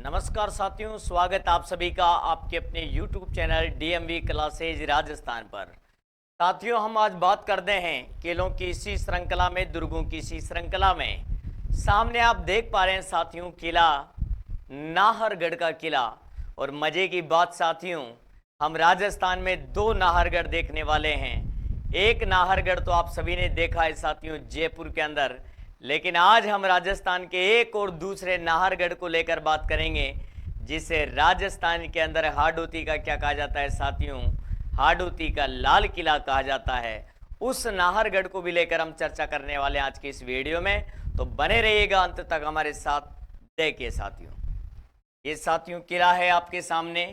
नमस्कार साथियों, स्वागत आप सभी का आपके अपने YouTube channel DMV classes Rajasthan पर। साथियों, हम आज बात करते हैं किलों की इसी श्रृंखला में, दुर्गों की इसी श्रृंखला में। सामने आप देख पा रहे हैं साथियों, किला नाहरगढ़ का किला। और मज़े की बात साथियों, हम राजस्थान में दो नाहरगढ़ देखने वाले हैं। एक नाहरगढ़ तो आप सभी ने देखा है साथियों, जयपुर के अंदर, लेकिन आज हम राजस्थान के एक और दूसरे नाहरगढ़ को लेकर बात करेंगे, जिसे राजस्थान के अंदर हाडोती का क्या कहा जाता है साथियों, हाडोती का लाल किला कहा जाता है। उस नाहरगढ़ को भी लेकर हम चर्चा करने वाले हैं आज की इस वीडियो में, तो बने रहिएगा अंत तक हमारे साथ। देखिए साथियों, ये साथियों किला है आपके सामने,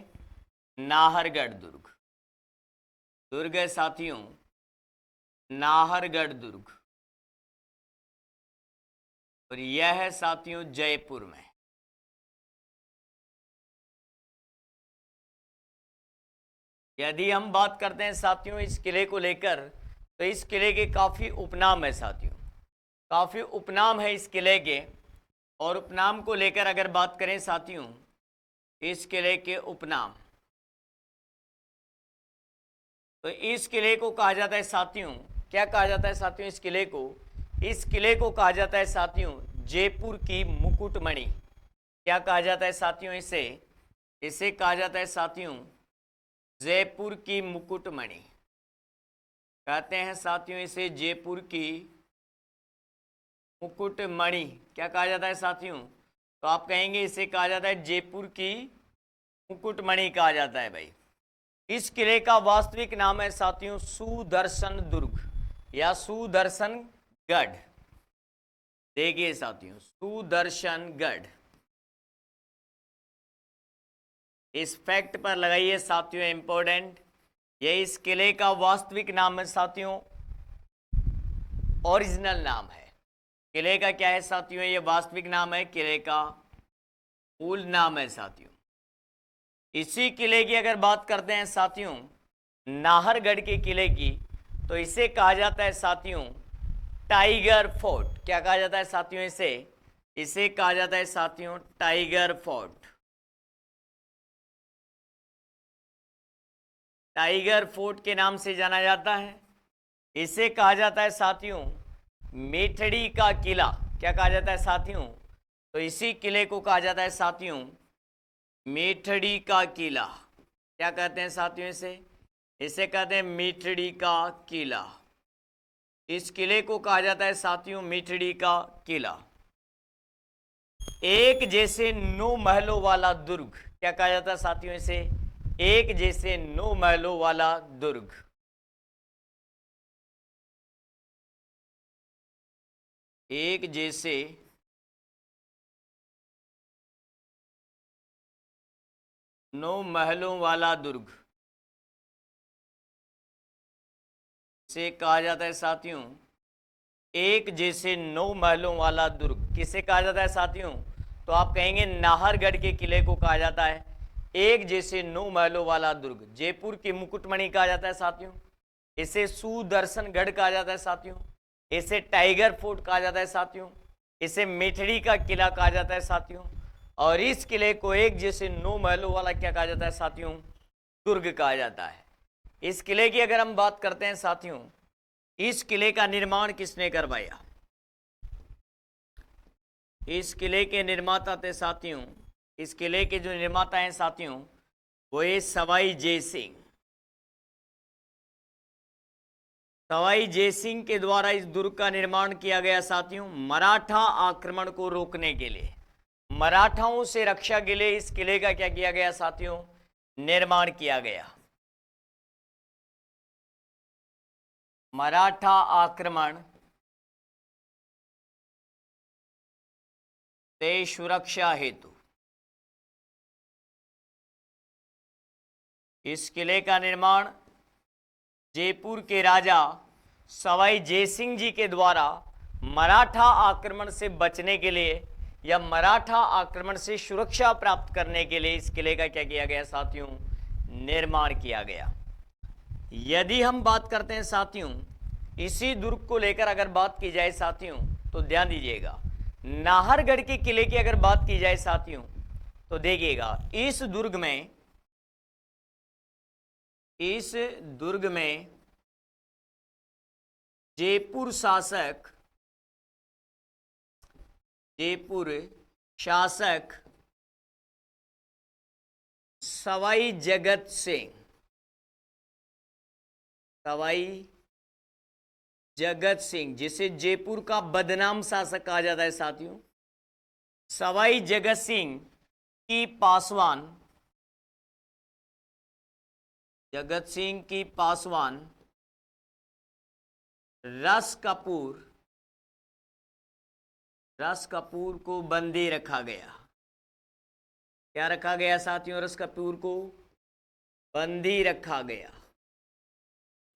नाहरगढ़ दुर्ग। दुर्ग है साथियों, नाहरगढ़ दुर्ग, और यह है साथियों जयपुर में। यदि हम बात करते हैं साथियों इस किले को लेकर, तो इस किले के काफ़ी उपनाम है साथियों, काफ़ी उपनाम है इस किले के। और उपनाम को लेकर अगर बात करें साथियों, इस किले के उपनाम, तो इस किले को कहा जाता है साथियों, क्या कहा जाता है साथियों इस किले को? इस किले को कहा जाता है साथियों जयपुर की मुकुटमणि। क्या कहा जाता है साथियों इसे? इसे कहा जाता है साथियों जयपुर की मुकुटमणि। कहते हैं साथियों इसे जयपुर की मुकुटमणि। क्या कहा जाता है साथियों? तो आप कहेंगे इसे कहा जाता है जयपुर की मुकुटमणि कहा जाता है भाई। इस किले का वास्तविक नाम है साथियों सुदर्शन दुर्ग या सुदर्शन गढ़। देखिए साथियों, सुदर्शन गढ़। इस फैक्ट पर लगाइए साथियों, इंपॉर्टेंट। ये इस किले का वास्तविक नाम है साथियों, ओरिजिनल नाम है। किले का क्या है साथियों? ये वास्तविक नाम है, किले का मूल नाम है साथियों। इसी किले की अगर बात करते हैं साथियों, नाहरगढ़ के किले की, तो इसे कहा जाता है साथियों टाइगर फोर्ट। क्या कहा जाता है साथियों इसे? इसे कहा जाता है साथियों टाइगर फोर्ट। टाइगर फोर्ट के नाम से जाना जाता है। इसे कहा जाता है साथियों मेठड़ी का किला। क्या कहा जाता है साथियों? तो इसी किले को कहा जाता है साथियों मेठड़ी का किला। क्या कहते हैं साथियों इसे? इसे कहते हैं मेठड़ी का किला। इस किले को कहा जाता है साथियों मेठड़ी का किला। एक जैसे 9 महलों वाला दुर्ग। क्या कहा जाता है साथियों इसे? एक जैसे 9 महलों वाला दुर्ग। एक जैसे 9 महलों वाला दुर्ग से कहा जाता है साथियों एक जैसे 9 महलों वाला दुर्ग। किसे कहा जाता है साथियों? तो आप कहेंगे नाहरगढ़ के किले को कहा जाता है एक जैसे 9 महलों वाला दुर्ग। जयपुर की मुकुटमणि कहा जाता है साथियों, इसे सुदर्शन गढ़ कहा जाता है साथियों, इसे टाइगर फोर्ट कहा जाता है साथियों, इसे मेठड़ी का किला कहा जाता है साथियों, और इस किले को एक जैसे 9 महलों वाला क्या कहा जाता है साथियों? दुर्ग कहा जाता है। इस किले की अगर हम बात करते हैं साथियों, इस किले का निर्माण किसने करवाया? इस किले के निर्माता थे साथियों, इस किले के जो निर्माता हैं साथियों, वो ये सवाई जय सिंह। सवाई जय सिंह के द्वारा इस दुर्ग का निर्माण किया गया साथियों, मराठा आक्रमण को रोकने के लिए, मराठाओं से रक्षा के लिए इस किले का क्या किया गया साथियों? निर्माण किया गया। मराठा आक्रमण से सुरक्षा हेतु इस किले का निर्माण जयपुर के राजा सवाई जयसिंह जी के द्वारा मराठा आक्रमण से बचने के लिए या मराठा आक्रमण से सुरक्षा प्राप्त करने के लिए इस किले का क्या किया गया साथियों? निर्माण किया गया। यदि हम बात करते हैं साथियों इसी दुर्ग को लेकर अगर बात की जाए साथियों, तो ध्यान दीजिएगा, नाहरगढ़ के किले की अगर बात की जाए साथियों, तो देखिएगा, इस दुर्ग में जयपुर शासक सवाई जगत सिंह, जिसे जयपुर का बदनाम शासक कहा जाता है साथियों, सवाई जगत सिंह की पासवान रस कपूर को बंदी रखा गया। क्या रखा गया साथियों? रस कपूर को बंदी रखा गया।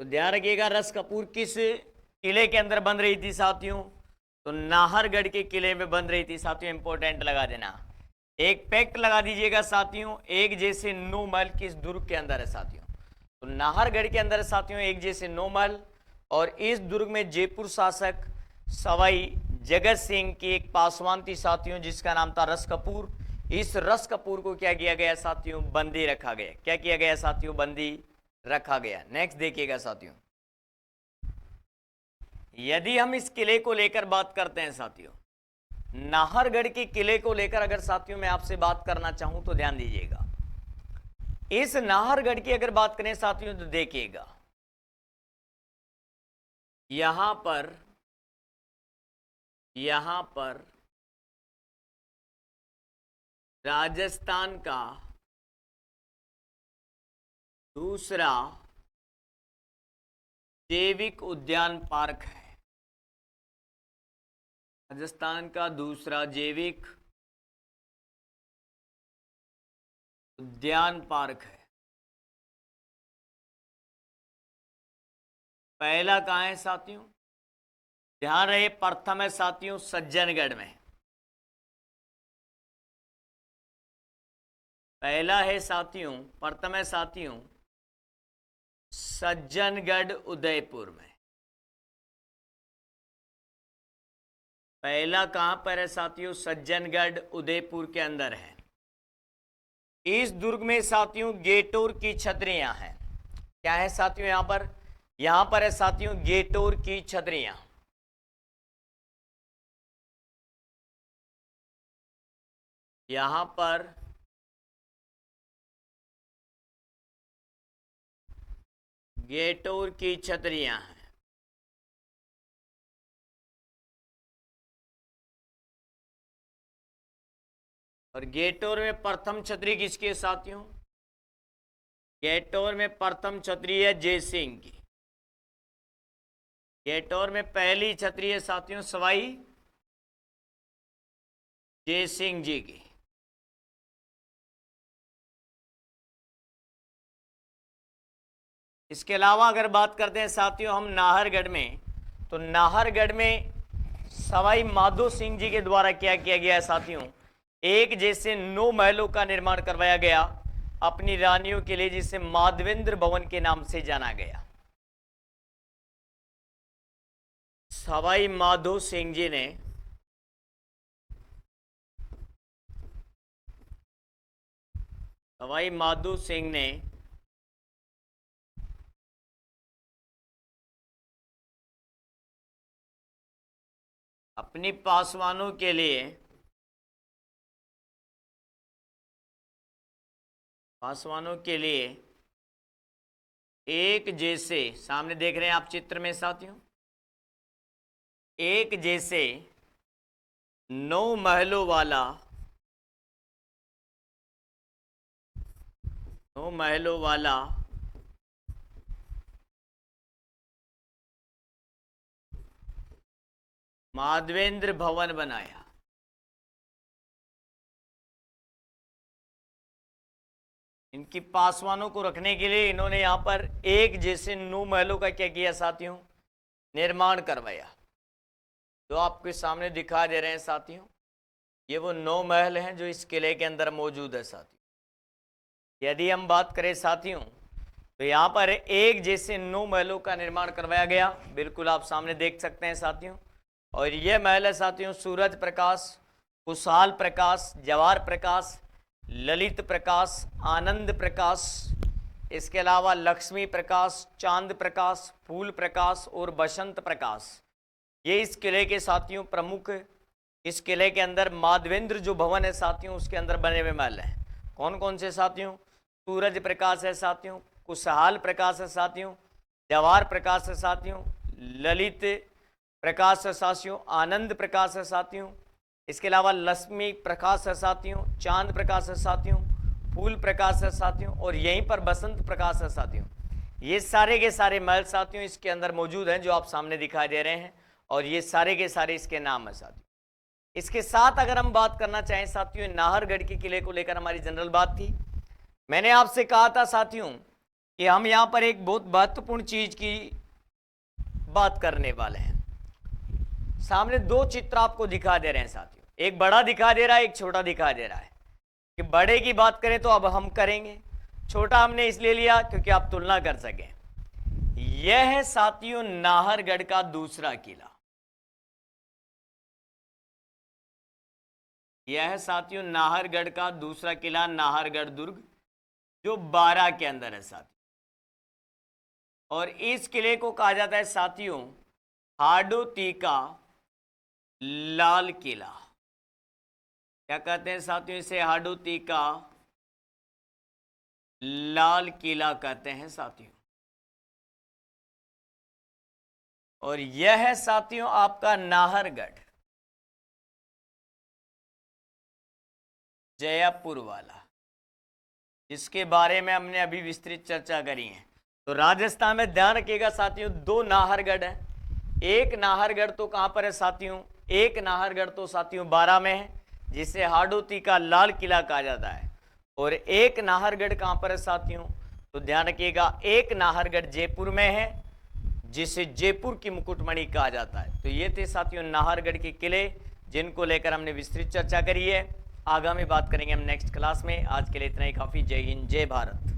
तो ध्यान रखिएगा, रस कपूर किस किले के अंदर बंद रही थी साथियों? तो नाहरगढ़ के किले में बंद रही थी साथियों। इंपॉर्टेंट लगा देना, एक फैक्ट लगा दीजिएगा साथियों, एक जैसे 9 महल किस दुर्ग के अंदर है साथियों? तो नाहरगढ़ के अंदर साथियों एक जैसे 9 महल, और इस दुर्ग में जयपुर शासक सवाई जगत सिंह की एक पासवान थी साथियों, जिसका नाम था रस कपूर। इस रस कपूर को क्या किया गया साथियों? बंदी रखा गया। क्या किया गया साथियों? बंदी रखा गया। नेक्स्ट देखिएगा साथियों, यदि हम इस किले को लेकर बात करते हैं साथियों, नाहरगढ़ के किले को लेकर अगर साथियों मैं आपसे बात करना चाहूं तो ध्यान दीजिएगा, इस नाहरगढ़ की अगर बात करें साथियों तो देखिएगा, यहां पर राजस्थान का दूसरा जैविक उद्यान पार्क है। राजस्थान का दूसरा जैविक उद्यान पार्क है। पहला कहाँ है साथियों? ध्यान रहे, प्रथम है साथियों सज्जनगढ़ में। पहला है साथियों, प्रथम है साथियों सज्जनगढ़ उदयपुर में। पहला कहां पर है साथियों? सज्जनगढ़ उदयपुर के अंदर है। इस दुर्ग में साथियों गेटोर की छतरियां हैं। क्या है साथियों? यहां पर है साथियों गेटोर की छतरियां। यहां पर गेटोर की छतरियां हैं। और गेटोर में प्रथम छतरी किसकी है साथियों? गेटोर में प्रथम छतरी है जय सिंह की। गेटोर में पहली छतरी है साथियों सवाई जय सिंह जी की। इसके अलावा अगर बात करते हैं साथियों हम नाहरगढ़ में, तो नाहरगढ़ में सवाई माधो सिंह जी के द्वारा क्या किया गया है साथियों? एक जैसे 9 महलों का निर्माण करवाया गया अपनी रानियों के लिए, जिसे माधवेंद्र भवन के नाम से जाना गया। सवाई माधो सिंह जी ने अपनी पासवानों के लिए एक जैसे, सामने देख रहे हैं आप चित्र में साथियों, एक जैसे 9 महलों वाला माधवेंद्र भवन बनाया। इनकी पासवानों को रखने के लिए इन्होंने यहां पर एक जैसे 9 महलों का क्या किया साथियों? निर्माण करवाया। जो आपके सामने दिखा दे रहे हैं साथियों, ये वो 9 महल हैं जो इस किले के अंदर मौजूद है साथियों। यदि हम बात करें साथियों तो यहाँ पर एक जैसे 9 महलों का निर्माण करवाया गया, बिल्कुल आप सामने देख सकते हैं साथियों। और ये महल है साथियों सूरज प्रकाश, कुशाल प्रकाश, जवाहर प्रकाश, ललित प्रकाश, आनंद प्रकाश, इसके अलावा लक्ष्मी प्रकाश, चांद प्रकाश, फूल प्रकाश और बसंत प्रकाश, ये इस किले के साथियों प्रमुख। इस किले के अंदर माधवेंद्र जो भवन है साथियों, उसके अंदर बने हुए महल हैं। कौन कौन से साथियों? सूरज प्रकाश है साथियों, खुशहाल प्रकाश है साथियों, जवाहर प्रकाश है साथियों, ललित प्रकाश है साथियों, आनंद प्रकाश है साथियों, इसके अलावा लक्ष्मी प्रकाश है साथियों, चांद प्रकाश है साथियों, फूल प्रकाश है साथियों, और यहीं पर बसंत प्रकाश है साथियों। ये सारे के सारे महल साथियों इसके अंदर मौजूद हैं जो आप सामने दिखाई दे रहे हैं, और ये सारे के सारे इसके नाम है साथियों। इसके साथ अगर हम बात करना चाहें साथियों, नाहरगढ़ के किले को लेकर हमारी जनरल बात थी। मैंने आपसे कहा था साथियों कि हम यहाँ पर एक बहुत महत्वपूर्ण चीज की बात करने वाले हैं। सामने दो चित्र आपको दिखा दे रहे हैं साथियों, एक बड़ा दिखा दे रहा है, एक छोटा दिखा दे रहा है। कि बड़े की बात करें तो अब हम करेंगे, छोटा हमने इसलिए लिया क्योंकि आप तुलना कर सकें। यह है साथियों नाहरगढ़ का दूसरा किला। यह है साथियों नाहरगढ़ का दूसरा किला, नाहरगढ़ दुर्ग, जो बारां के अंदर है साथियों। और इस किले को कहा जाता है साथियों हाड़ोती का लाल किला। क्या कहते हैं साथियों इसे? हाड़ोती का लाल किला कहते हैं साथियों। और यह है साथियों आपका नाहरगढ़ जयपुर वाला, जिसके बारे में हमने अभी विस्तृत चर्चा करी है। तो राजस्थान में ध्यान रखिएगा साथियों, दो नाहरगढ़ है। एक नाहरगढ़ तो कहां पर है साथियों? एक नाहरगढ़ तो साथियों बारां में है, जिसे हाड़ोती का लाल किला कहा जाता है। और एक नाहरगढ़ कहां पर है साथियों? तो ध्यान रखिएगा, एक नाहरगढ़ जयपुर में है, जिसे जयपुर की मुकुटमणि कहा जाता है। तो ये थे साथियों नाहरगढ़ के किले, जिनको लेकर हमने विस्तृत चर्चा करी है। आगामी बात करेंगे हम नेक्स्ट क्लास में। आज के लिए इतना ही काफी। जय हिंद, जय भारत।